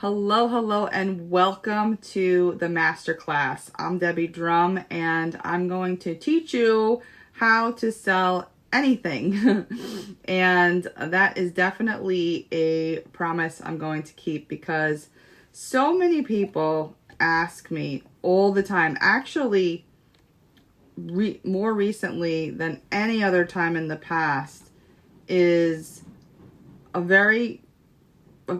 Hello, and welcome to the masterclass. I'm Debbie Drum, and I'm going to teach you how to sell anything. And that is definitely a promise I'm going to keep because so many people ask me all the time, actually more recently than any other time in the past, is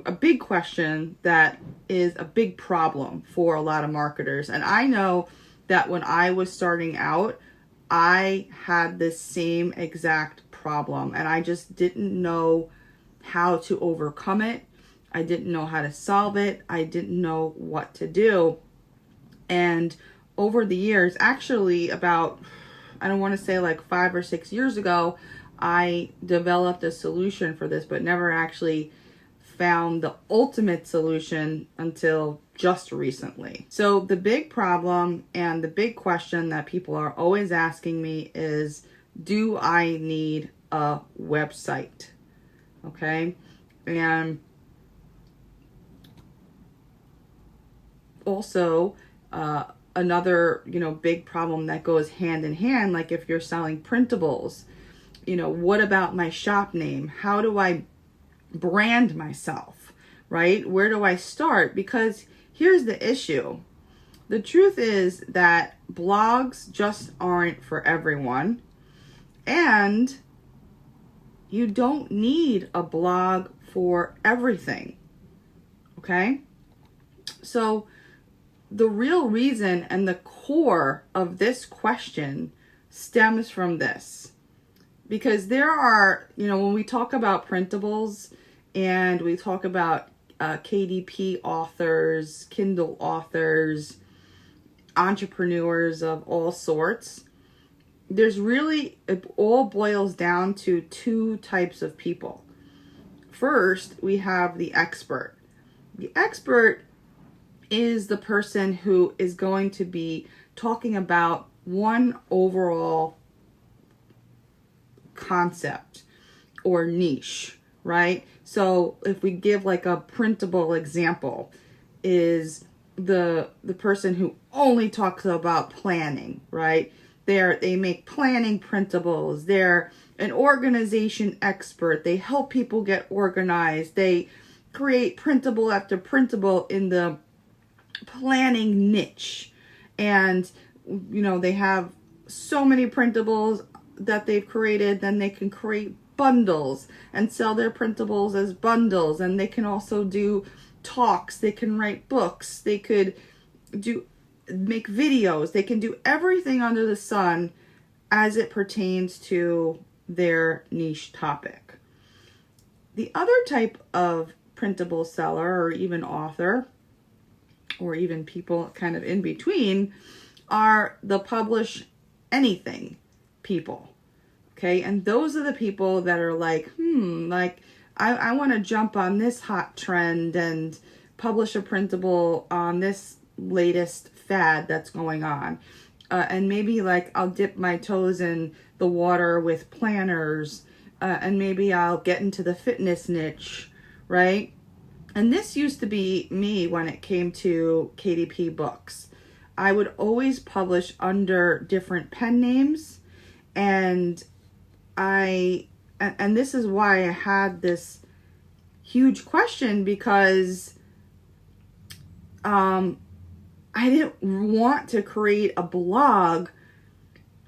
a big question that is a big problem for a lot of marketers. And I know that when I was starting out, I had this same exact problem and I just didn't know how to overcome it. I didn't know how to solve it. I didn't know what to do. And over the years, actually about, I don't want to say like 5 or 6 years ago, I developed a solution for this, but never actually found the ultimate solution until just recently. So the big problem and the big question that people are always asking me is, do I need a website? Okay. And also, another, big problem that goes hand in hand, like if you're selling printables, what about my shop name? How do I brand myself, right? Where do I start? Because here's the issue. The truth is that blogs just aren't for everyone. And you don't need a blog for everything. Okay? So the real reason and the core of this question stems from this. Because there are, when we talk about printables and we talk about KDP authors, Kindle authors, entrepreneurs of all sorts, it all boils down to two types of people. First, we have the expert. The expert is the person who is going to be talking about one overall concept or niche, right? So if we give like a printable example, is the person who only talks about planning, right? They make planning printables. They're an organization expert. They help people get organized. They create printable after printable in the planning niche. And they have so many printables that they've created, then they can create bundles and sell their printables as bundles. And they can also do talks, they can write books, they could make videos, they can do everything under the sun as it pertains to their niche topic. The other type of printable seller or even author, or even people kind of in between, are the publish anything people. Okay, and those are the people that are like, I want to jump on this hot trend and publish a printable on this latest fad that's going on. And maybe like I'll dip my toes in the water with planners, and maybe I'll get into the fitness niche, right? And this used to be me when it came to KDP books. I would always publish under different pen names, and this is why I had this huge question, because I didn't want to create a blog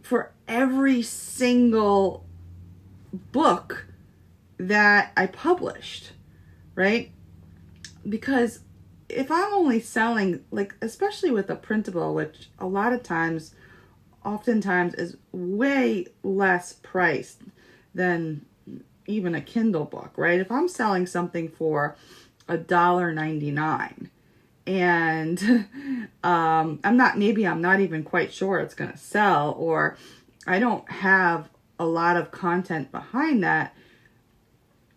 for every single book that I published, right? Because if I'm only selling, like, especially with a printable, which a lot of times, oftentimes is way less priced than even a Kindle book, right? If I'm selling something for $1.99 and I'm not even quite sure it's going to sell, or I don't have a lot of content behind that,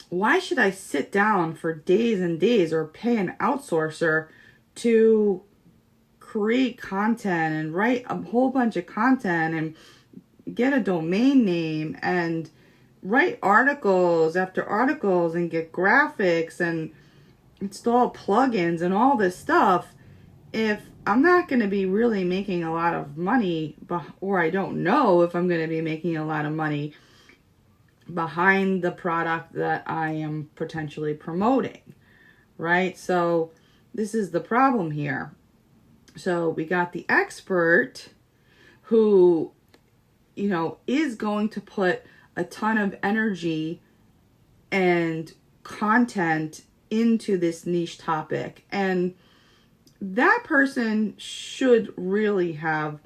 why should I sit down for days and days or pay an outsourcer to create content and write a whole bunch of content and get a domain name and write articles after articles and get graphics and install plugins and all this stuff if I'm not going to be really making a lot of money, or I don't know if I'm going to be making a lot of money behind the product that I am potentially promoting, right? So this is the problem here. So we got the expert who, is going to put a ton of energy and content into this niche topic. And that person should really have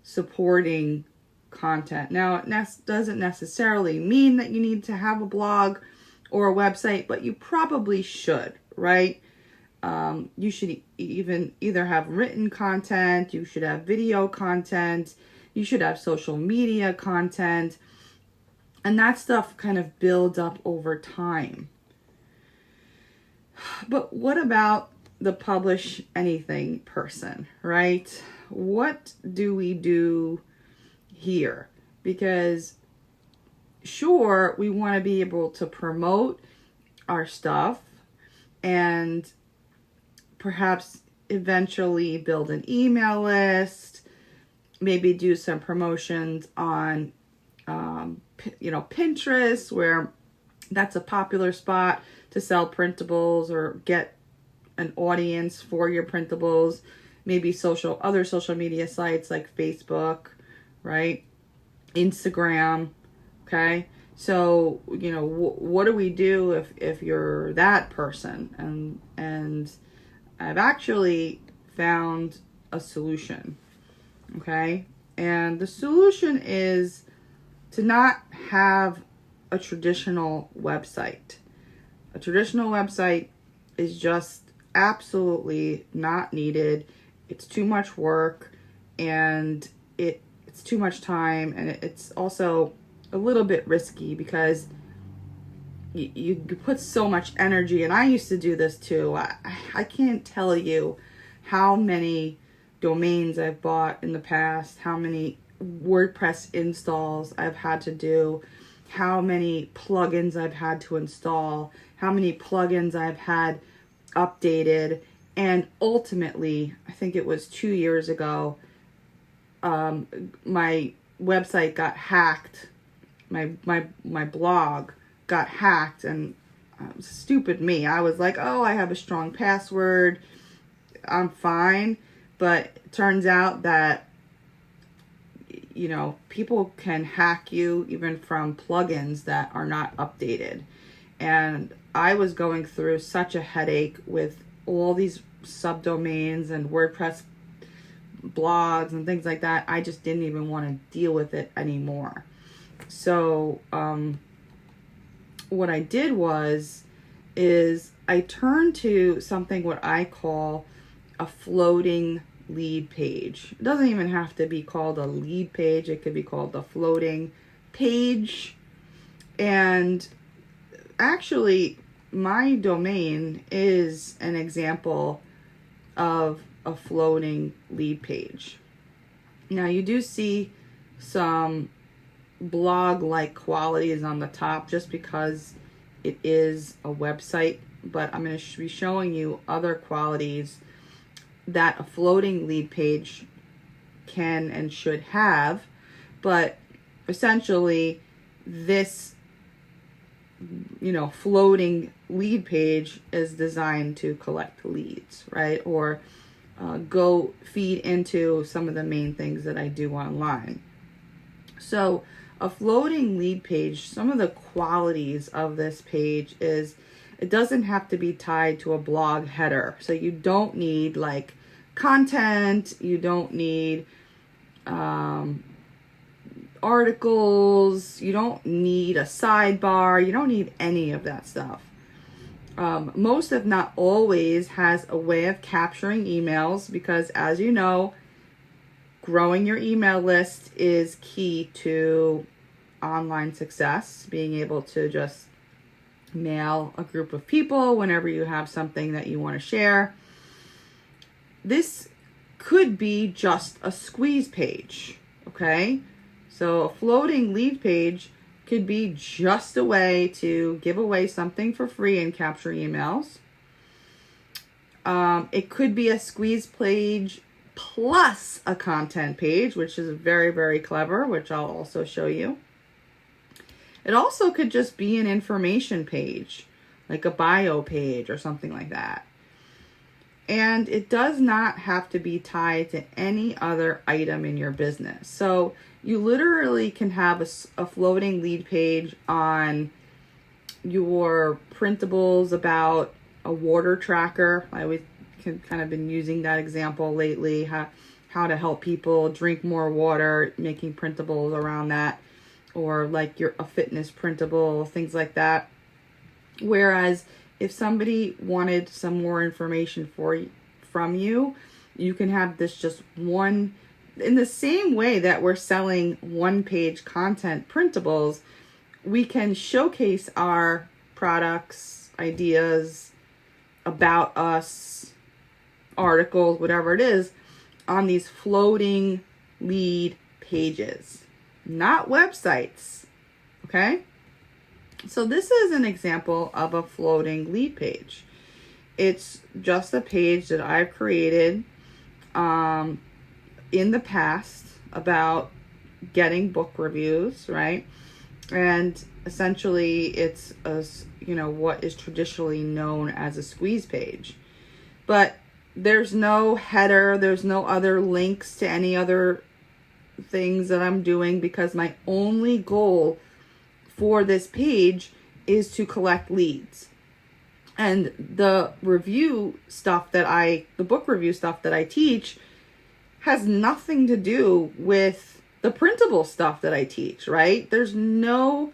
supporting content. Now, it doesn't necessarily mean that you need to have a blog or a website, but you probably should, right? You should even either have written content, you should have video content, you should have social media content, and that stuff kind of builds up over time. But what about the publish anything person, right? What do we do here? Because sure, we want to be able to promote our stuff and perhaps eventually build an email list, maybe do some promotions on Pinterest, where that's a popular spot to sell printables or get an audience for your printables. Maybe other social media sites like Facebook, right? Instagram. Okay. So, what do we do if you're that person? And I've actually found a solution. Okay. And the solution is to not have a traditional website. A traditional website is just absolutely not needed. It's too much work, and it's too much time, and it's also a little bit risky because you put so much energy, and I used to do this too. I can't tell you how many domains I've bought in the past, how many WordPress installs I've had to do, how many plugins I've had to install, how many plugins I've had updated, and ultimately, I think it was 2 years ago, my website got hacked. My blog got hacked, and stupid me. I was like, oh, I have a strong password, I'm fine. But it turns out that people can hack you even from plugins that are not updated. And I was going through such a headache with all these subdomains and WordPress blogs and things like that. I just didn't even want to deal with it anymore. So what I did is I turned to something what I call a floating lead page. It doesn't even have to be called a lead page. It could be called the floating page. And actually, my domain is an example of a floating lead page. Now, you do see some blog-like qualities on the top just because it is a website, but I'm going to be showing you other qualities that a floating lead page can and should have. But essentially, this floating lead page is designed to collect leads, right? Or go feed into some of the main things that I do online. So a floating lead page, some of the qualities of this page is it doesn't have to be tied to a blog header. So you don't need like content, you don't need articles, you don't need a sidebar, you don't need any of that stuff. Most, if not always, has a way of capturing emails because, as you know, growing your email list is key to online success. Being able to just mail a group of people whenever you have something that you want to share. This could be just a squeeze page, okay? So a floating lead page could be just a way to give away something for free and capture emails. It could be a squeeze page plus a content page, which is very, very clever, which I'll also show you. It also could just be an information page, like a bio page or something like that. And it does not have to be tied to any other item in your business. So you literally can have a floating lead page on your printables about a water tracker. I always kind of been using that example lately, how to help people drink more water, making printables around that, or like a fitness printable, things like that. Whereas if somebody wanted some more information from you, you can have this just one, in the same way that we're selling one-page content printables, we can showcase our products, ideas, about us, articles, whatever it is, on these floating lead pages, not websites, okay? So this is an example of a floating lead page. It's just a page that I've created in the past about getting book reviews, right? And essentially it's what is traditionally known as a squeeze page. But there's no header, there's no other links to any other things that I'm doing, because my only goal for this page is to collect leads. And the book review stuff that I teach has nothing to do with the printable stuff that I teach, right? There's no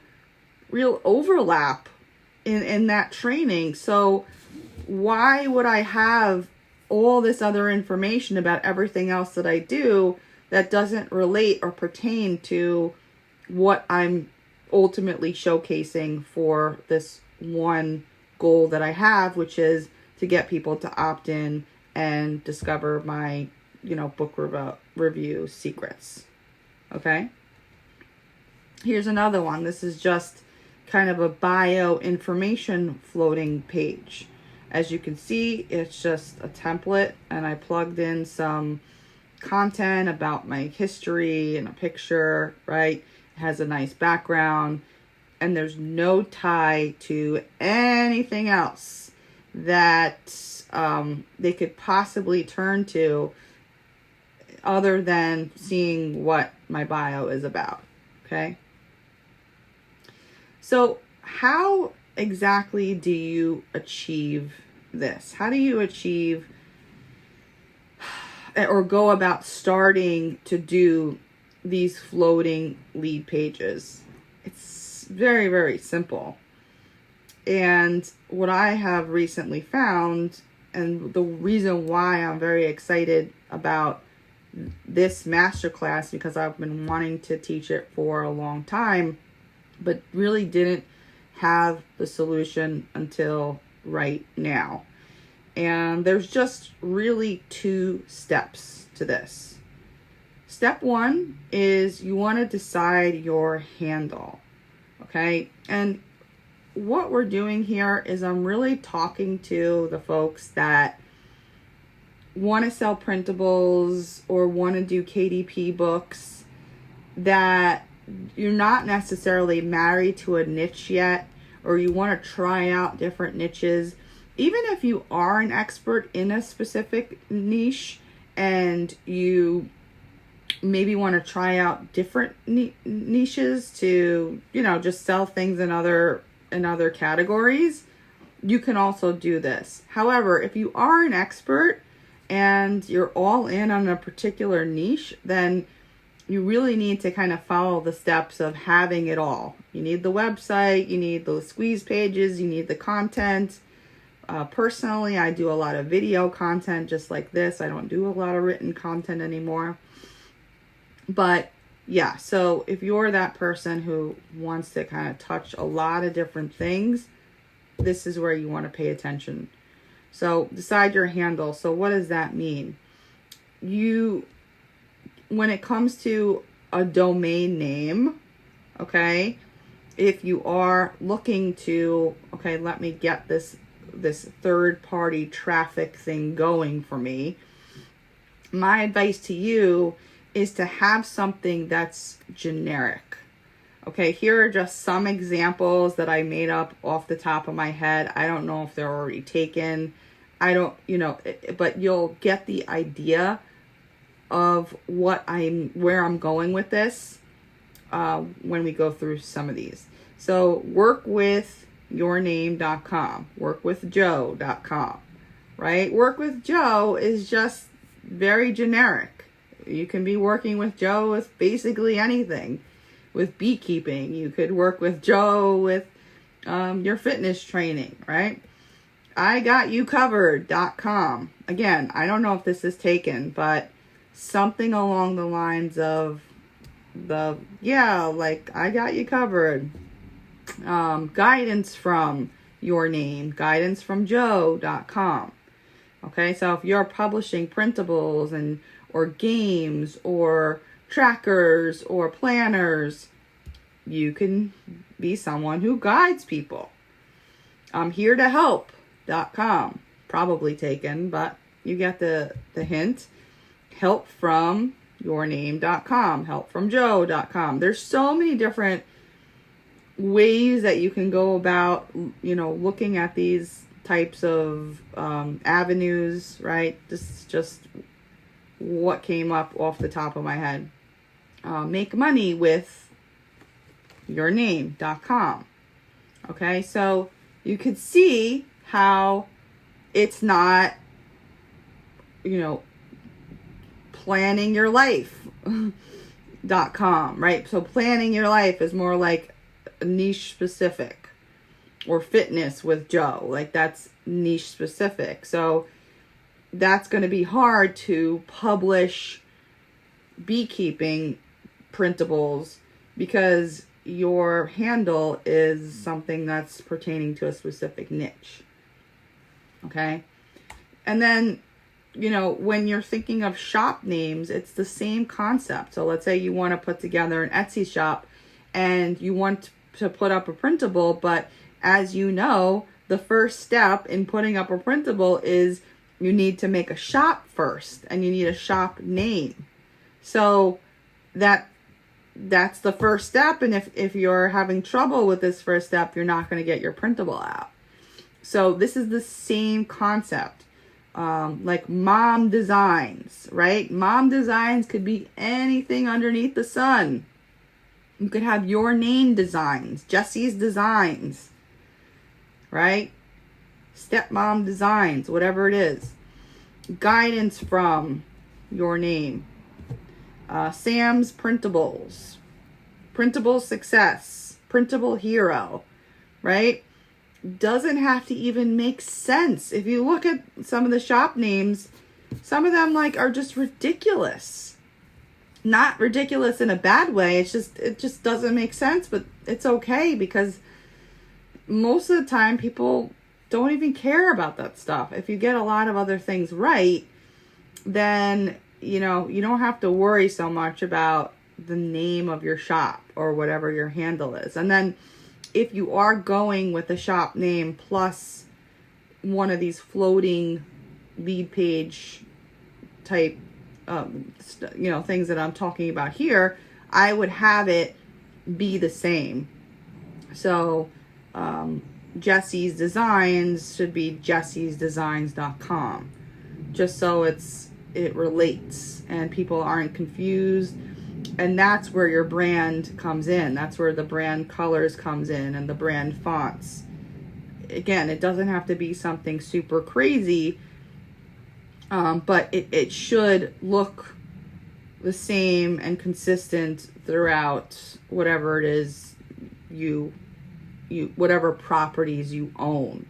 real overlap in that training. So why would I have all this other information about everything else that I do that doesn't relate or pertain to what I'm ultimately showcasing for this one goal that I have, which is to get people to opt in and discover my, book review secrets. Okay. Here's another one. This is just kind of a bio information floating page. As you can see, it's just a template, and I plugged in some content about my history and a picture, right? It has a nice background, and there's no tie to anything else that they could possibly turn to other than seeing what my bio is about, okay? So how exactly do you achieve this? How do you achieve or go about starting to do these floating lead pages? It's very, very simple. And what I have recently found, and the reason why I'm very excited about this masterclass, because I've been wanting to teach it for a long time, but really didn't have the solution until right now. And there's just really 2 steps to this. Step 1 is you want to decide your handle, okay? And what we're doing here is I'm really talking to the folks that want to sell printables or want to do KDP books, that you're not necessarily married to a niche yet, or you want to try out different niches. Even if you are an expert in a specific niche and you maybe want to try out different niches to, just sell things in other categories, you can also do this. However, if you are an expert and you're all in on a particular niche, then you really need to kind of follow the steps of having it all. You need the website, you need the squeeze pages, you need the content. Personally, I do a lot of video content just like this. I don't do a lot of written content anymore. But yeah, so if you're that person who wants to kind of touch a lot of different things, this is where you want to pay attention. So decide your handle. So what does that mean? When it comes to a domain name, okay, if you are looking to, okay, let me get this this third-party traffic thing going for me. My advice to you is to have something that's generic. Okay, here are just some examples that I made up off the top of my head. I don't know if they're already taken. I don't, but you'll get the idea of where I'm going with this when we go through some of these. So workwithyourname.com, workwithjoe.com, right? Work with Joe is just very generic. You can be working with Joe with basically anything. With beekeeping, you could work with Joe with your fitness training, right? IGotYouCovered.com. Again, I don't know if this is taken, but something along the lines of I got you covered. Guidance from your name, guidancefromjoe.com. Okay, so if you're publishing printables or games or trackers or planners, you can be someone who guides people. I'm here to help.com. Probably taken, but you get the hint. Help from yourname.com, helpfromjoe.com. There's so many different ways that you can go about, looking at these types of avenues, right? This is just what came up off the top of my head. Make money with yourname.com. Okay, so you could see how it's not, planning your life.com, right? So planning your life is more like niche specific, or fitness with Joe, like that's niche specific. So that's going to be hard to publish beekeeping printables because your handle is something that's pertaining to a specific niche. Okay. And then, when you're thinking of shop names, it's the same concept. So let's say you want to put together an Etsy shop and you want to put up a printable, but as you know, the first step in putting up a printable is you need to make a shop first, and you need a shop name. So that's the first step, and if you're having trouble with this first step, you're not going to get your printable out. So this is the same concept. Like Mom Designs, right? Mom Designs could be anything underneath the sun. You could have Your Name Designs, Jesse's Designs, right? Stepmom Designs, whatever it is. Guidance from Your Name. Sam's Printables. Printable Success. Printable Hero, right? Doesn't have to even make sense. If you look at some of the shop names, some of them are just ridiculous. Not ridiculous in a bad way. It just doesn't make sense, but it's okay because most of the time people don't even care about that stuff. If you get a lot of other things right, then you don't have to worry so much about the name of your shop or whatever your handle is. And then if you are going with a shop name plus one of these floating lead page type, things that I'm talking about here, I would have it be the same. So, Jesse's Designs should be jessesdesigns.com, just so it relates and people aren't confused. And that's where your brand comes in. That's where the brand colors comes in and the brand fonts. Again, it doesn't have to be something super crazy, but it should look the same and consistent throughout whatever it is whatever properties you own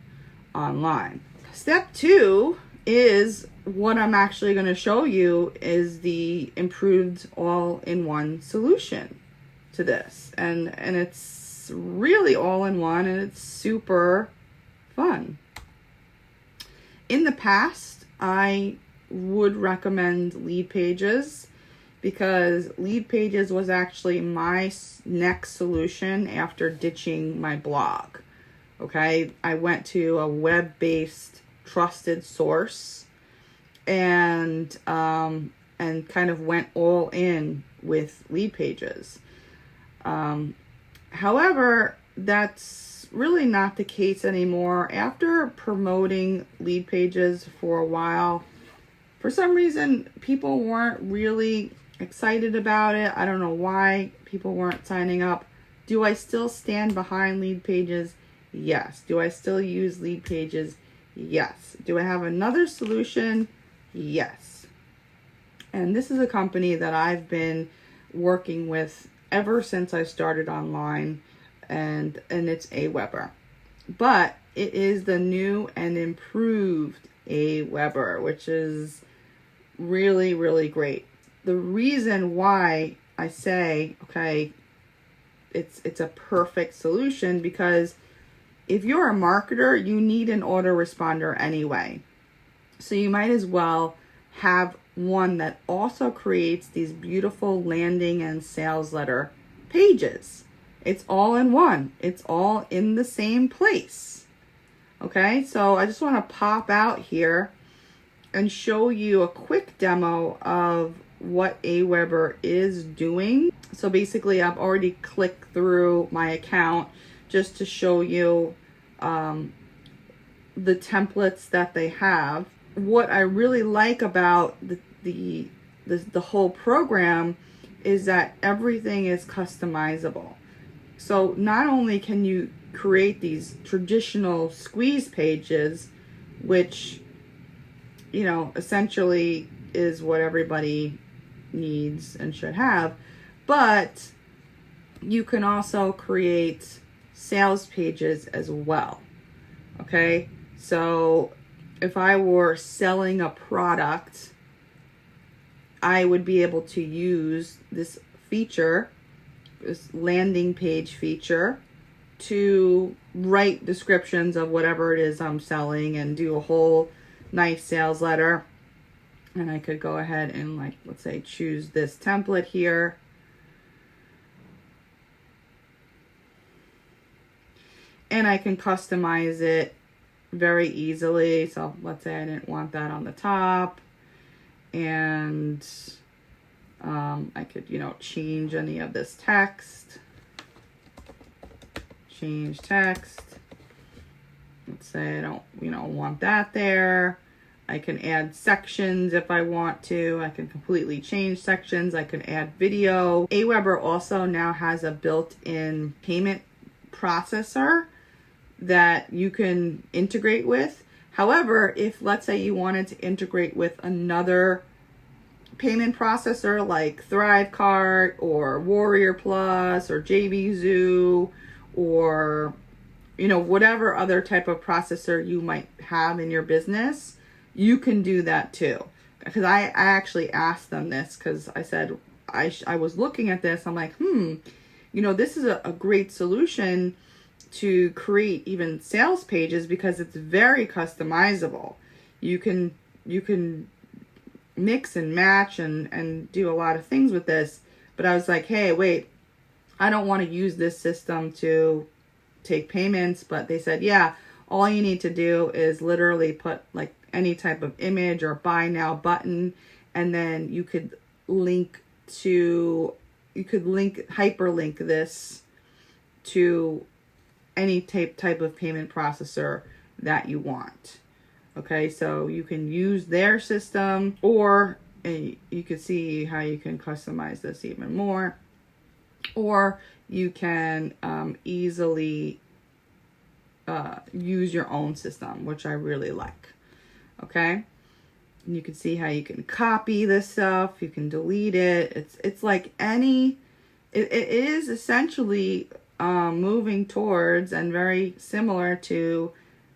online. Step 2 is what I'm actually going to show you is the improved all-in-one solution to this. And it's really all-in-one and it's super fun. In the past, I would recommend Lead Pages because Lead Pages was actually my next solution after ditching my blog. Okay, I went to a web-based trusted source and kind of went all in with lead pages. However, that's really not the case anymore. After promoting lead pages for a while, for some reason, people weren't really excited about it. I don't know why people weren't signing up. Do I still stand behind lead pages? Yes. Do I still use lead pages? Yes. Do I have another solution? Yes. And this is a company that I've been working with ever since I started online, and it's AWeber. But it is the new and improved AWeber, which is really, really great. The reason why I say, okay, it's a perfect solution, because if you're a marketer, you need an autoresponder anyway. So you might as well have one that also creates these beautiful landing and sales letter pages. It's all in one. It's all in the same place. Okay, so I just want to pop out here and show you a quick demo of what AWeber is doing. So basically, I've already clicked through my account just to show you the templates that they have. What I really like about the whole program is that everything is customizable. So not only can you create these traditional squeeze pages, which, you know, essentially is what everybody needs and should have, but you can also create sales pages as well. Okay, so if I were selling a product, I would be able to use this feature, this landing page feature, to write descriptions of whatever it is I'm selling and do a whole nice sales letter. And I could go ahead and, like, let's say, choose this template here. And I can customize it very easily. So let's say I didn't want that on the top. And I could, you know, change any of this text. Change text. Let's say I don't, you know, want that there. I can add sections if I want to. I can completely change sections. I can add video. AWeber also now has a built-in payment processor that you can integrate with. However, if, let's say, you wanted to integrate with another payment processor like Thrivecart or Warrior Plus or JVZoo, or, you know, whatever other type of processor you might have in your business, you can do that too. Because I actually asked them this, because I said, I was looking at this, I'm like, you know, this is a great solution to create even sales pages, because it's very customizable. You can mix and match and do a lot of things with this. But I was like, hey, wait, I don't want to use this system to take payments. But they said, yeah, all you need to do is literally put like any type of image or buy now button, and then you could hyperlink this to any type of payment processor that you want. Okay, so you can use their system, or you can see how you can customize this even more, or you can easily use your own system, which I really like. Okay, and you can see how you can copy this stuff, you can delete it. It's like it is essentially moving towards and very similar to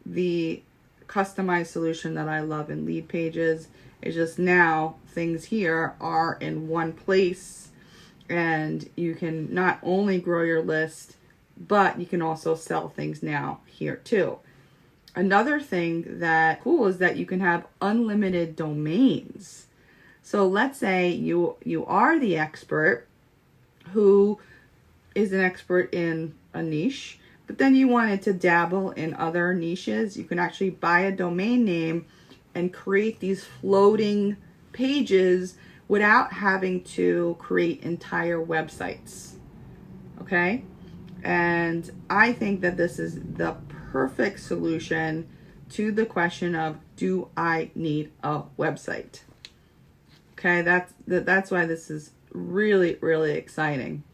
the customized solution that I love in lead pages. It's just now things here are in one place, and you can not only grow your list, but you can also sell things now here too. Another thing that cool is that you can have unlimited domains. So let's say you are the expert who is an expert in a niche, but then you wanted to dabble in other niches, you can actually buy a domain name and create these floating pages without having to create entire websites. Okay? And I think that this is the perfect solution to the question of, do I need a website? Okay, that's why this is really, really exciting.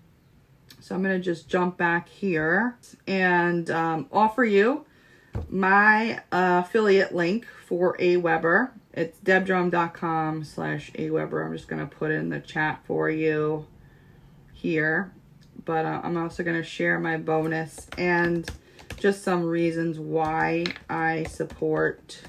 So I'm going to just jump back here and offer you my affiliate link for AWeber. It's debdrum.com/AWeber. I'm just going to put it in the chat for you here. But I'm also going to share my bonus and just some reasons why I support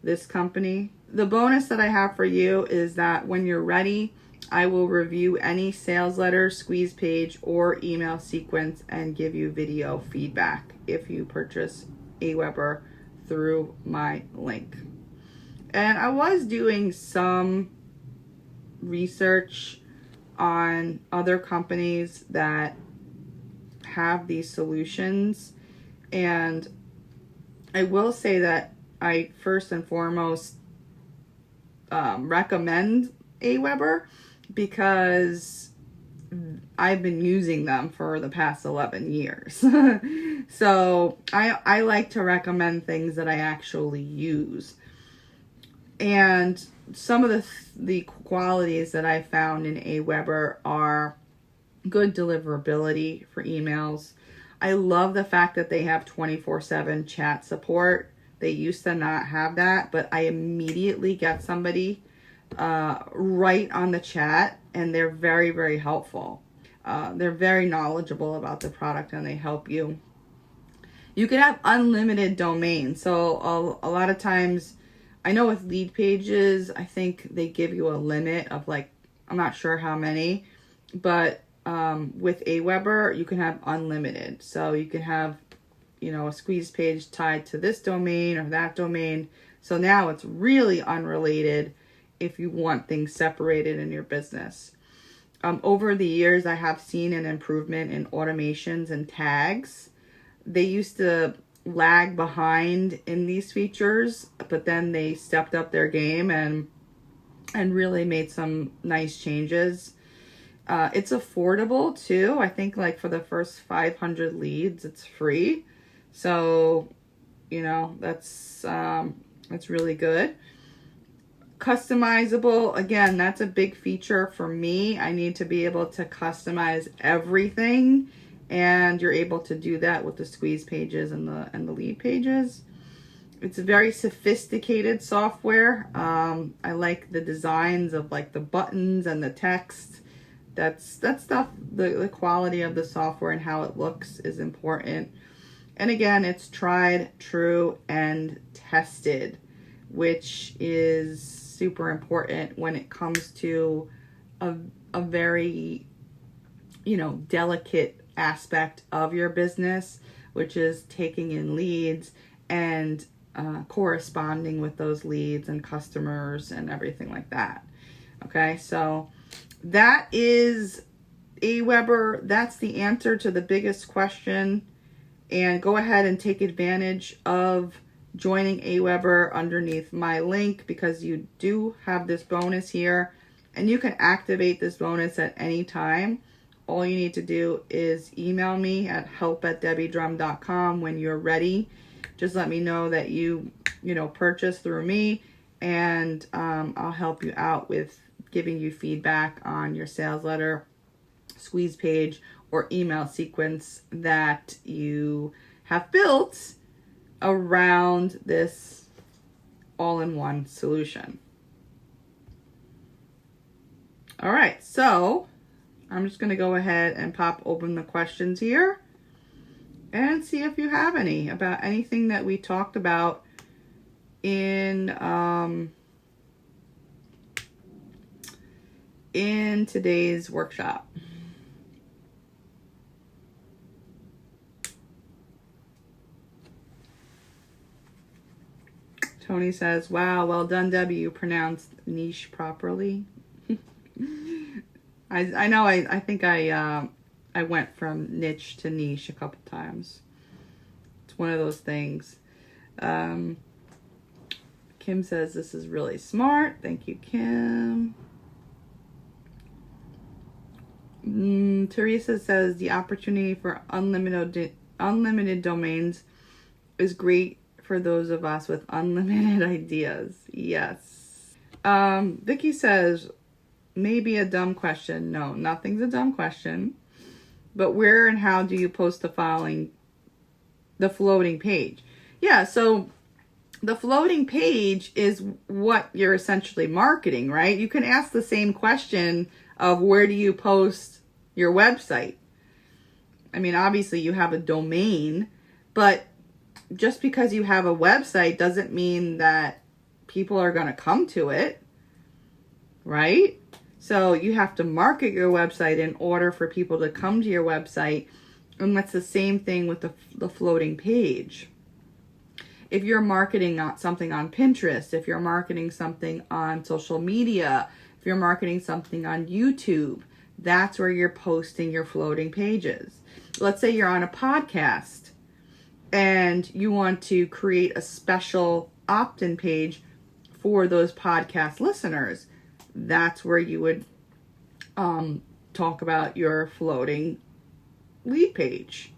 this company. The bonus that I have for you is that when you're ready, I will review any sales letter, squeeze page, or email sequence and give you video feedback if you purchase AWeber through my link. And I was doing some research on other companies that have these solutions, and I will say that I first and foremost recommend AWeber because I've been using them for the past 11 years. So I like to recommend things that I actually use. And some of the qualities that I found in AWeber are good deliverability for emails. I love the fact that they have 24/7 chat support. They used to not have that, but I immediately get somebody right on the chat, and they're very, very helpful. They're very knowledgeable about the product, and they help you. You can have unlimited domains. So a lot of times, I know with lead pages, I think they give you a limit of like, I'm not sure how many, but with AWeber, you can have unlimited. So you can have, a squeeze page tied to this domain or that domain. So now it's really unrelated if you want things separated in your business. Over the years, I have seen an improvement in automations and tags. They used to lag behind in these features, but then they stepped up their game and really made some nice changes. It's affordable too. I think like for the first 500 leads, it's free. So, that's really good. Customizable, again, that's a big feature for me. I need to be able to customize everything, and you're able to do that with the squeeze pages and the lead pages. It's a very sophisticated software. I like the designs of like the buttons and the text. That stuff, the quality of the software and how it looks is important. And again, it's tried, true, and tested, which is super important when it comes to a very, delicate aspect of your business, which is taking in leads and corresponding with those leads and customers and everything like that. Okay, so that is AWeber. That's the answer to the biggest question. And go ahead and take advantage of joining AWeber underneath my link, because you do have this bonus here, and you can activate this bonus at any time. All you need to do is email me at help@debbiedrum.com when you're ready. Just let me know that you purchase through me, and I'll help you out with giving you feedback on your sales letter, squeeze page, or email sequence that you have built around this all-in-one solution. All right, so I'm just going to go ahead and pop open the questions here and see if you have any about anything that we talked about in today's workshop. Tony says, wow, well done, Debbie. You pronounced niche properly. I know, I think I I went from niche to niche a couple times. It's one of those things. Kim says this is really smart. Thank you, Kim. Teresa says the opportunity for unlimited domains is great for those of us with unlimited ideas. Yes. Vicky says maybe a dumb question. No, nothing's a dumb question. But where and how do you post the floating page? Yeah, so the floating page is what you're essentially marketing, right? You can ask the same question of where do you post your website? I mean, obviously you have a domain, but just because you have a website doesn't mean that people are going to come to it, right? So you have to market your website in order for people to come to your website. And that's the same thing with the floating page. If you're marketing something on Pinterest, if you're marketing something on social media, if you're marketing something on YouTube, that's where you're posting your floating pages. Let's say you're on a podcast and you want to create a special opt-in page for those podcast listeners. That's where you would talk about your floating lead page,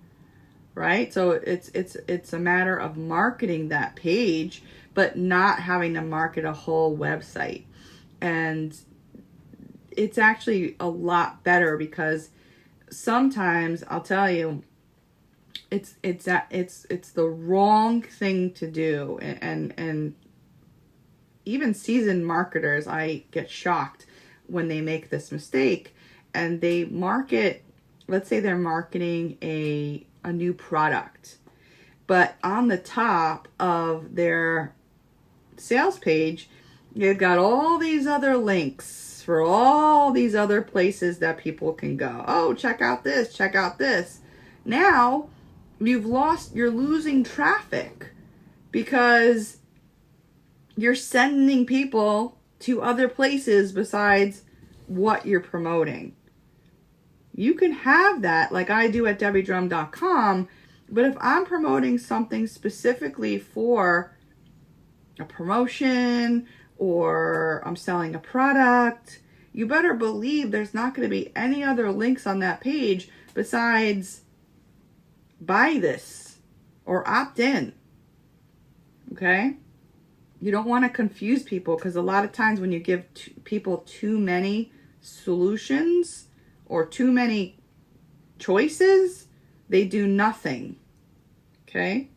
right? So it's a matter of marketing that page, but not having to market a whole website. And it's actually a lot better because sometimes I'll tell you, it's the wrong thing to do, and even seasoned marketers, I get shocked when they make this mistake and they market. Let's say they're marketing a new product, but on the top of their sales page, they've got all these other links for all these other places that people can go. Oh, check out this, check out this. Now you're losing traffic because you're sending people to other places besides what you're promoting. You can have that like I do at debbiedrum.com, but if I'm promoting something specifically for a promotion or I'm selling a product, you better believe there's not going to be any other links on that page besides buy this or opt in. Okay? You don't want to confuse people because a lot of times when you give people too many solutions or too many choices, they do nothing. Okay?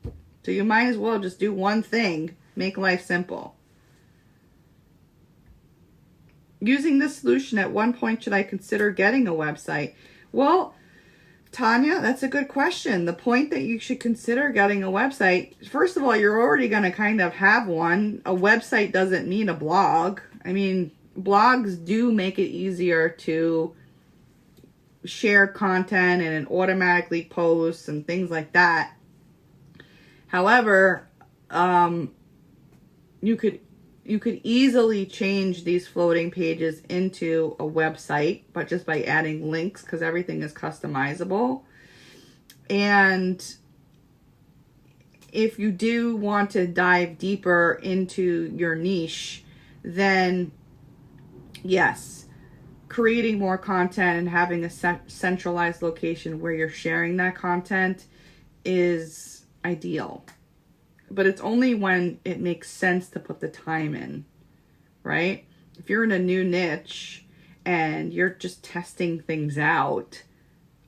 So you might as well just do one thing. Make life simple. Using this solution, at one point should I consider getting a website? Well, Tanya, that's a good question. The point that you should consider getting a website, first of all, you're already going to kind of have one. A website doesn't mean a blog. I mean, blogs do make it easier to share content and it automatically posts and things like that. However, you could easily change these floating pages into a website, but just by adding links, because everything is customizable. And if you do want to dive deeper into your niche, then yes, creating more content and having a centralized location where you're sharing that content is ideal. But it's only when it makes sense to put the time in, right? If you're in a new niche and you're just testing things out,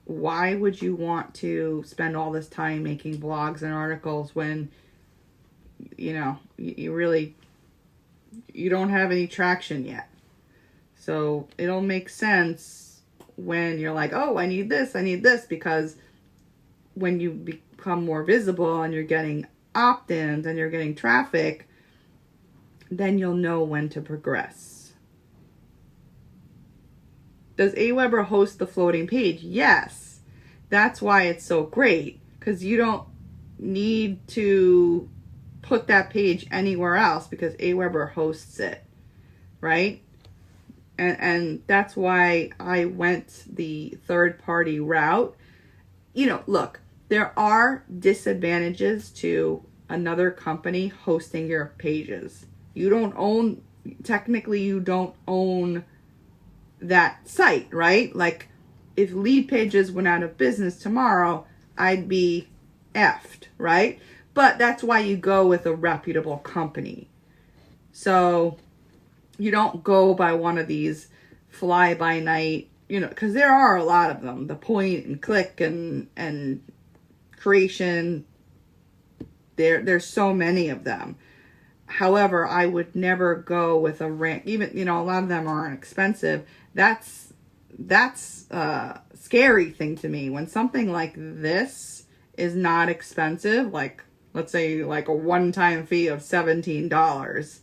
why would you want to spend all this time making blogs and articles when, you don't have any traction yet? So it'll make sense when you're like, oh, I need this, because when you become more visible and you're getting opt-ins and you're getting traffic, then you'll know when to progress. Does AWeber host the floating page? Yes. That's why it's so great, because you don't need to put that page anywhere else because AWeber hosts it, right? And that's why I went the third-party route. Look, there are disadvantages to another company hosting your pages. Technically you don't own that site, right? Like, if Lead Pages went out of business tomorrow, I'd be effed, right? But that's why you go with a reputable company. So you don't go by one of these fly-by-night, because there are a lot of them. The point and click and creation, there's so many of them. However, I would never go with a rank. Even, a lot of them aren't expensive. That's a scary thing to me. When something like this is not expensive, like, let's say, like a one-time fee of $17,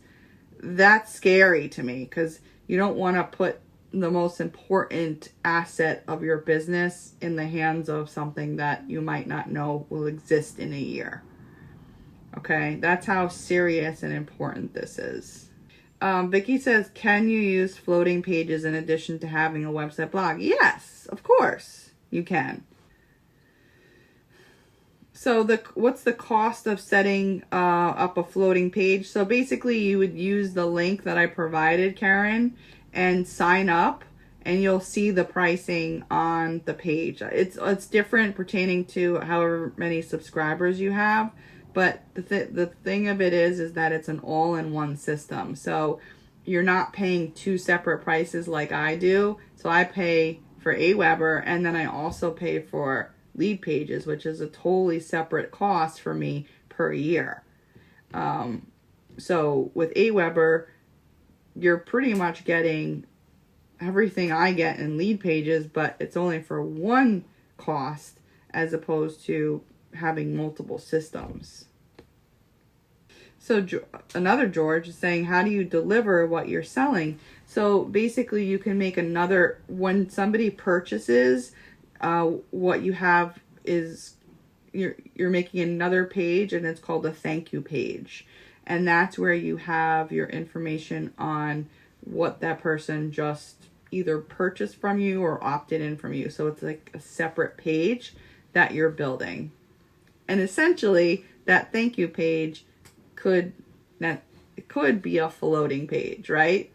that's scary to me, because you don't want to put the most important asset of your business in the hands of something that you might not know will exist in a year. Okay, that's how serious and important this is. Vicky says, can you use floating pages in addition to having a website blog? Yes, of course you can. So what's the cost of setting up a floating page? So basically you would use the link that I provided, Karen, and sign up, and you'll see the pricing on the page. It's different pertaining to however many subscribers you have, but the thing of it is that it's an all-in-one system. So you're not paying two separate prices like I do. So I pay for AWeber, and then I also pay for Lead Pages, which is a totally separate cost for me per year. So with AWeber, you're pretty much getting everything I get in Lead Pages, but it's only for one cost as opposed to having multiple systems. So another George is saying, how do you deliver what you're selling? So basically you can make when somebody purchases, what you have is you're making another page, and it's called a thank you page. And that's where you have your information on what that person just either purchased from you or opted in from you. So it's like a separate page that you're building. And essentially that thank you page could be a floating page, right?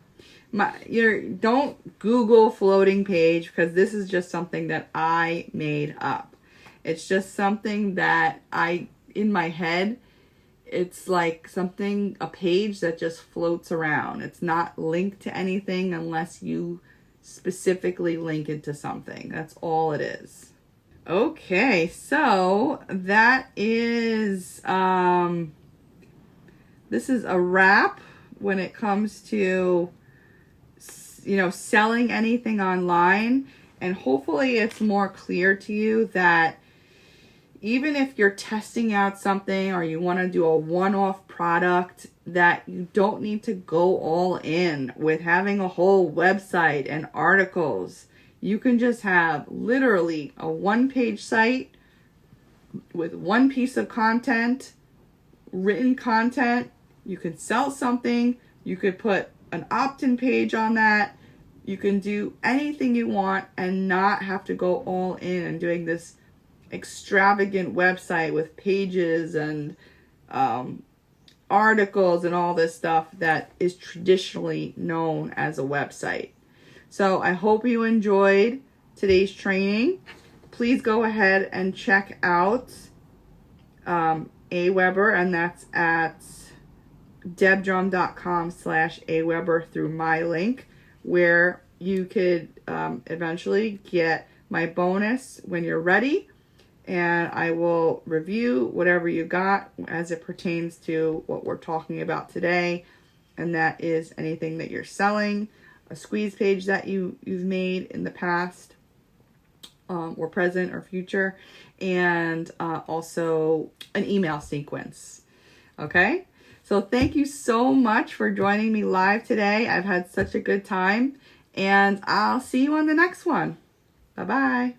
Don't Google floating page, because this is just something that I made up. It's just something that in my head, it's like a page that just floats around. It's not linked to anything unless you specifically link it to something. That's all it is. Okay, so that is, this is a wrap when it comes to, selling anything online. And hopefully it's more clear to you that even if you're testing out something or you want to do a one-off product, that you don't need to go all in with having a whole website and articles. You can just have literally a one-page site with one piece of content, written content. You could sell something. You could put an opt-in page on that. You can do anything you want and not have to go all in and doing this extravagant website with pages and articles and all this stuff that is traditionally known as a website. So I hope you enjoyed today's training. Please go ahead and check out AWeber, and that's at debdrum.com/AWeber through my link, where you could eventually get my bonus when you're ready. And I will review whatever you got as it pertains to what we're talking about today. And that is anything that you're selling, a squeeze page that you've made in the past, or present or future, and also an email sequence. Okay? So thank you so much for joining me live today. I've had such a good time, and I'll see you on the next one. Bye-bye.